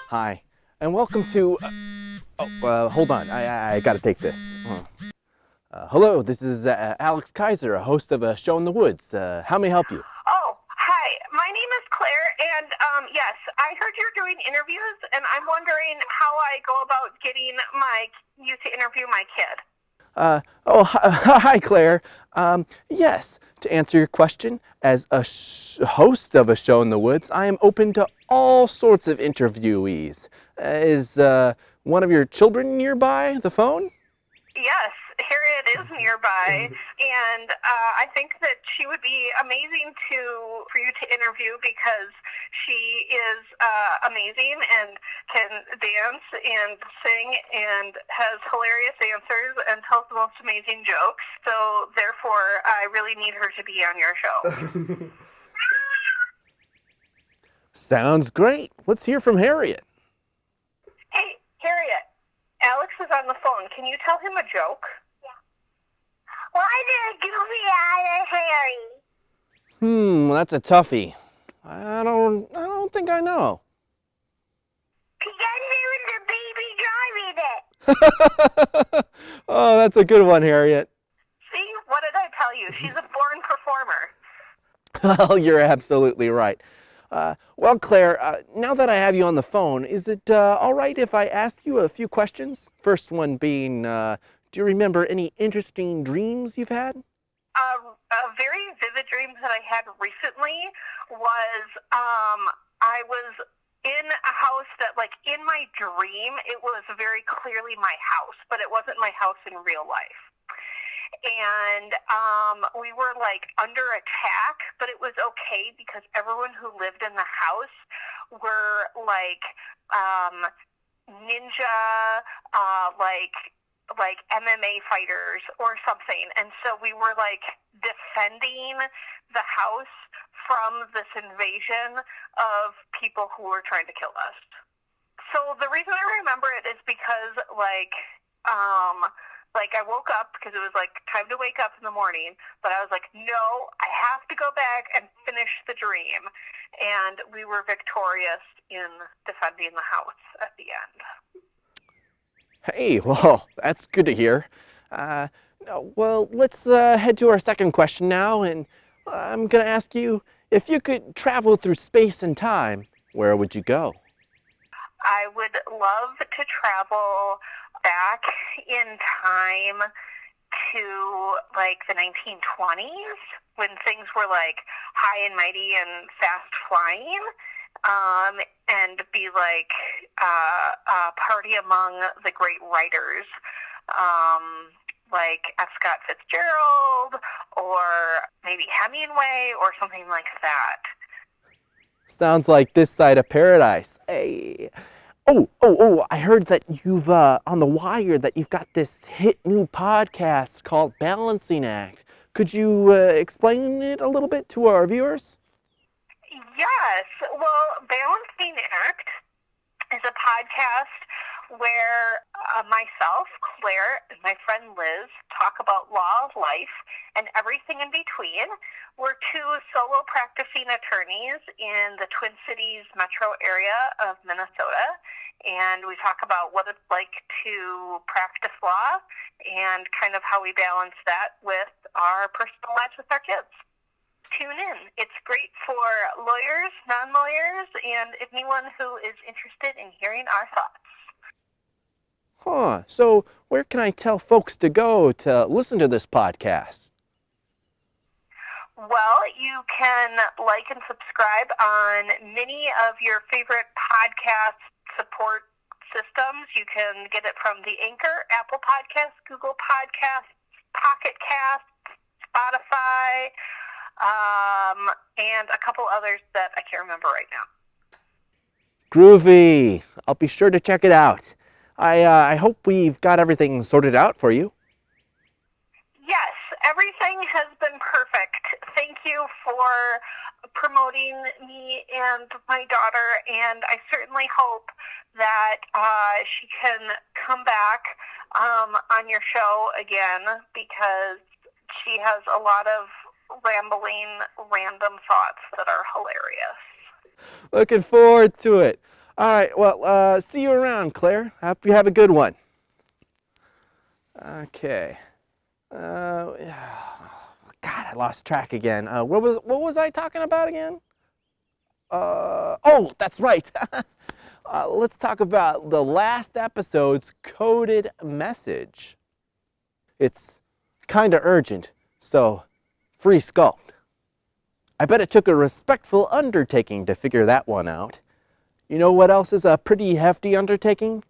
Hi, and welcome to. Hold on. I gotta take this. Hello, this is Alex Kaiser, a host of a show in the woods. How may I help you? Oh, hi. My name is Claire, and yes, I heard you're doing interviews, and I'm wondering how I go about getting you to interview my kid. Hi, Claire. Yes, to answer your question, as a host of a show in the woods, I am open to all sorts of interviewees. Is one of your children nearby the phone? Yes, Harriet is nearby, and I think that she would be amazing for you to interview because she is amazing and can dance and sing and has hilarious answers and tells the most amazing jokes. So therefore, I really need her to be on your show. Sounds great. Let's hear from Harriet. Hey, Harriet, Alex is on the phone. Can you tell him a joke? Why did Goofy have a Harry? That's a toughie. I don't think I know. Because it was a baby driving it. Oh, that's a good one, Harriet. See, what did I tell you? She's a born performer. Well, you're absolutely right. Well, Claire, now that I have you on the phone, is it all right if I ask you a few questions? First one being, do you remember any interesting dreams you've had? A very vivid dream that I had recently was I was in a house that, like, in my dream, it was very clearly my house, but it wasn't my house in real life. And we were, like, under attack, but it was okay because everyone who lived in the house were, like, ninja, like MMA fighters or something. And so we were, like, defending the house from this invasion of people who were trying to kill us. So the reason I remember it is because, I woke up because it was, like, time to wake up in the morning, but I was like, no, I have to go back and finish the dream. And we were victorious in defending the house at the end. Hey, well, that's good to hear. Well, let's head to our second question now, and I'm going to ask you, if you could travel through space and time, where would you go? I would love to travel back in time to, like, the 1920s when things were, like, high and mighty and fast flying, and be, like, party among the great writers, like F. Scott Fitzgerald or maybe Hemingway or something like that. Sounds like this side of paradise. Hey. Oh, I heard that you've, on The Wire, that you've got this hit new podcast called Balancing Act. Could you explain it a little bit to our viewers? Yes. Well, Balancing Act is a podcast where myself, Claire, and my friend Liz talk about law of life and everything in between. We're two solo practicing attorneys in the Twin Cities metro area of Minnesota, and we talk about what it's like to practice law and kind of how we balance that with our personal lives with our kids. Tune in. It's great for lawyers, non-lawyers, and anyone who is interested in hearing our thoughts. So where can I tell folks to go to listen to this podcast? Well, you can like and subscribe on many of your favorite podcast support systems. You can get it from the Anchor, Apple Podcasts, Google Podcasts, Pocket Casts, Spotify, and a couple others that I can't remember right now. Groovy. I'll be sure to check it out. I hope we've got everything sorted out for you. Yes, everything has been perfect. Thank you for promoting me and my daughter, and I certainly hope that she can come back on your show again because she has a lot of rambling, random thoughts that are hilarious. Looking forward to it. All right, well, see you around, Claire. Hope you have a good one. Okay. God, I lost track again. What was I talking about again? Oh, that's right. Let's talk about the last episode's coded message. It's kind of urgent, so free skull. I bet it took a respectful undertaking to figure that one out. You know what else is a pretty hefty undertaking?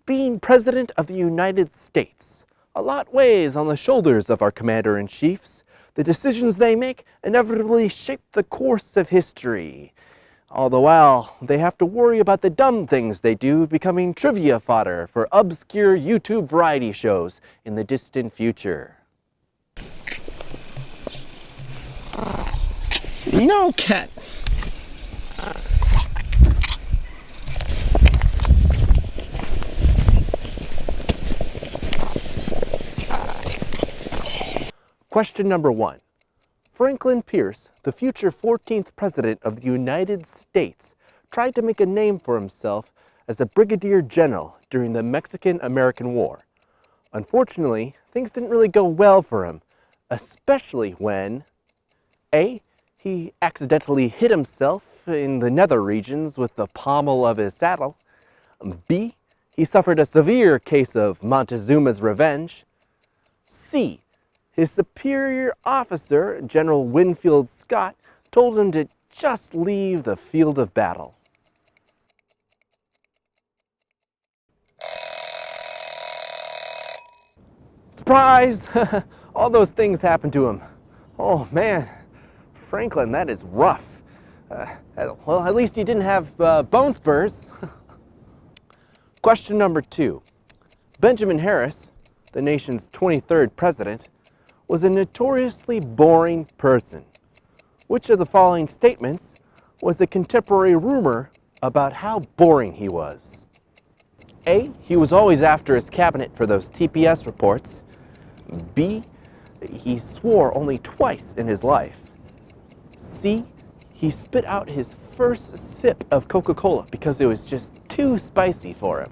Being President of the United States. A lot weighs on the shoulders of our commander-in-chiefs. The decisions they make inevitably shape the course of history. All the while, they have to worry about the dumb things they do becoming trivia fodder for obscure YouTube variety shows in the distant future. No, cat. Question number 1. Franklin Pierce, the future 14th President of the United States, tried to make a name for himself as a brigadier general during the Mexican-American War. Unfortunately, things didn't really go well for him, especially when A. He accidentally hit himself in the nether regions with the pommel of his saddle. B. He suffered a severe case of Montezuma's revenge. C. His superior officer, General Winfield Scott, told him to just leave the field of battle. Surprise! All those things happened to him. Oh man, Franklin, that is rough. Well, at least he didn't have bone spurs. Question number 2. Benjamin Harris, the nation's 23rd president, was a notoriously boring person. Which of the following statements was a contemporary rumor about how boring he was? A. He was always after his cabinet for those TPS reports. B. He swore only twice in his life. C. He spit out his first sip of Coca-Cola because it was just too spicy for him.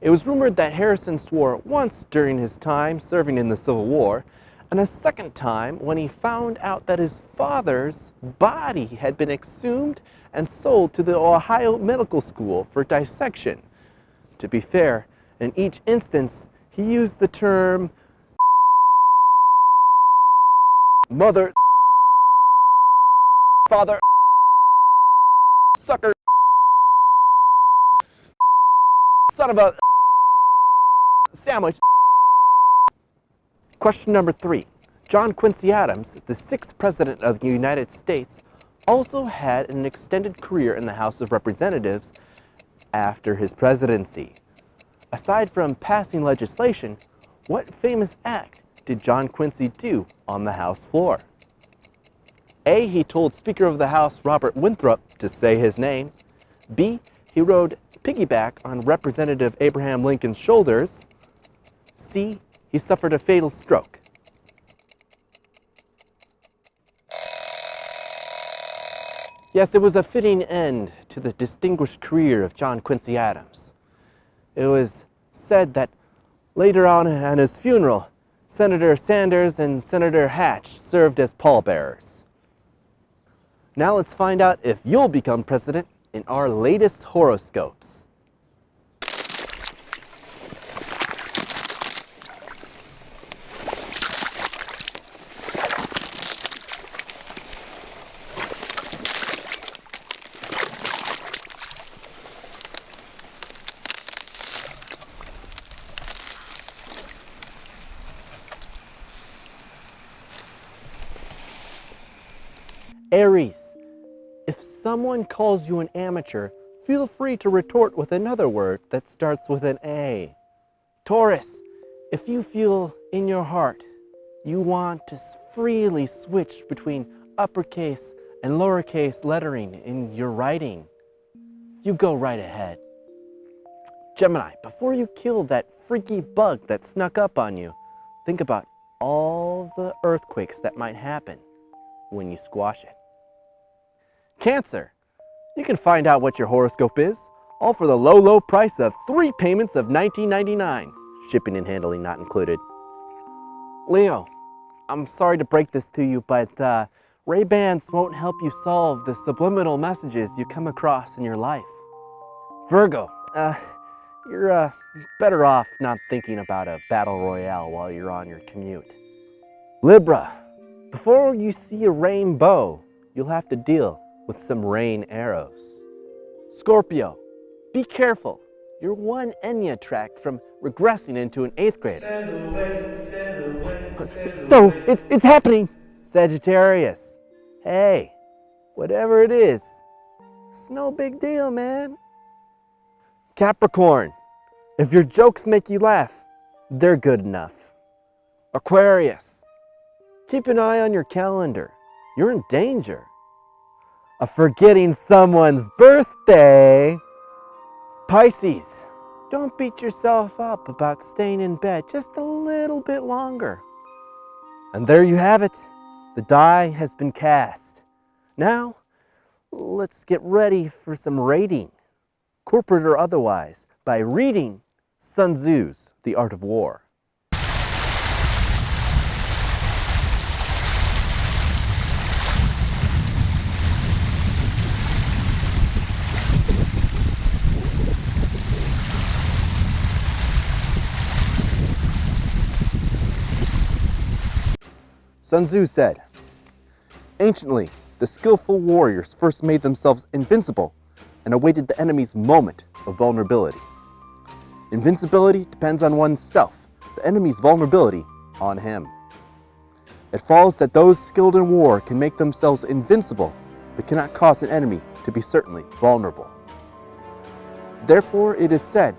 It was rumored that Harrison swore once during his time serving in the Civil War, and a second time when he found out that his father's body had been exhumed and sold to the Ohio Medical School for dissection. To be fair, in each instance, he used the term mother, father, sucker, son of a sandwich. Question number 3. John Quincy Adams, the 6th President of the United States, also had an extended career in the House of Representatives after his presidency. Aside from passing legislation, what famous act did John Quincy do on the House floor? A. He told Speaker of the House Robert Winthrop to say his name. B. He rode piggyback on Representative Abraham Lincoln's shoulders. C. He suffered a fatal stroke. Yes, it was a fitting end to the distinguished career of John Quincy Adams. It was said that later on at his funeral, Senator Sanders and Senator Hatch served as pallbearers. Now let's find out if you'll become president in our latest horoscopes. Aries, if someone calls you an amateur, feel free to retort with another word that starts with an A. Taurus, if you feel in your heart you want to freely switch between uppercase and lowercase lettering in your writing, you go right ahead. Gemini, before you kill that freaky bug that snuck up on you, think about all the earthquakes that might happen. when you squash it. Cancer. You can find out what your horoscope is, all for the low, low price of 3 payments of $19.99, shipping and handling not included. Leo, I'm sorry to break this to you, but Ray-Bans won't help you solve the subliminal messages you come across in your life. Virgo, you're better off not thinking about a battle royale while you're on your commute. Libra, before you see a rainbow, you'll have to deal with some rain arrows. Scorpio, be careful. You're one Enya track from regressing into an 8th grader. No, it's happening. Sagittarius, hey, whatever it is, it's no big deal, man. Capricorn, if your jokes make you laugh, they're good enough. Aquarius, keep an eye on your calendar. You're in danger of forgetting someone's birthday. Pisces, don't beat yourself up about staying in bed just a little bit longer. And there you have it. The die has been cast. Now, let's get ready for some rating, corporate or otherwise, by reading Sun Tzu's The Art of War. Sun Tzu said, "Anciently, the skillful warriors first made themselves invincible and awaited the enemy's moment of vulnerability. Invincibility depends on oneself, the enemy's vulnerability on him. It follows that those skilled in war can make themselves invincible, but cannot cause an enemy to be certainly vulnerable. Therefore, it is said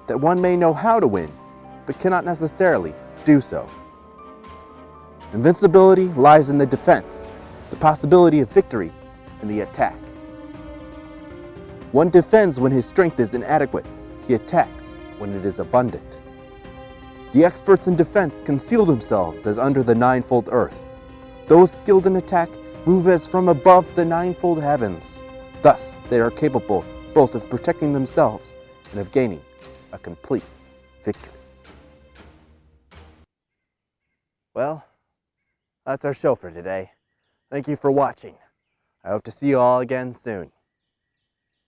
that one may know how to win, but cannot necessarily do so. Invincibility lies in the defense, the possibility of victory in the attack. One defends when his strength is inadequate. He attacks when it is abundant. The experts in defense conceal themselves as under the ninefold earth. Those skilled in attack move as from above the ninefold heavens. Thus, they are capable both of protecting themselves and of gaining a complete victory." Well, that's our show for today. Thank you for watching. I hope to see you all again soon.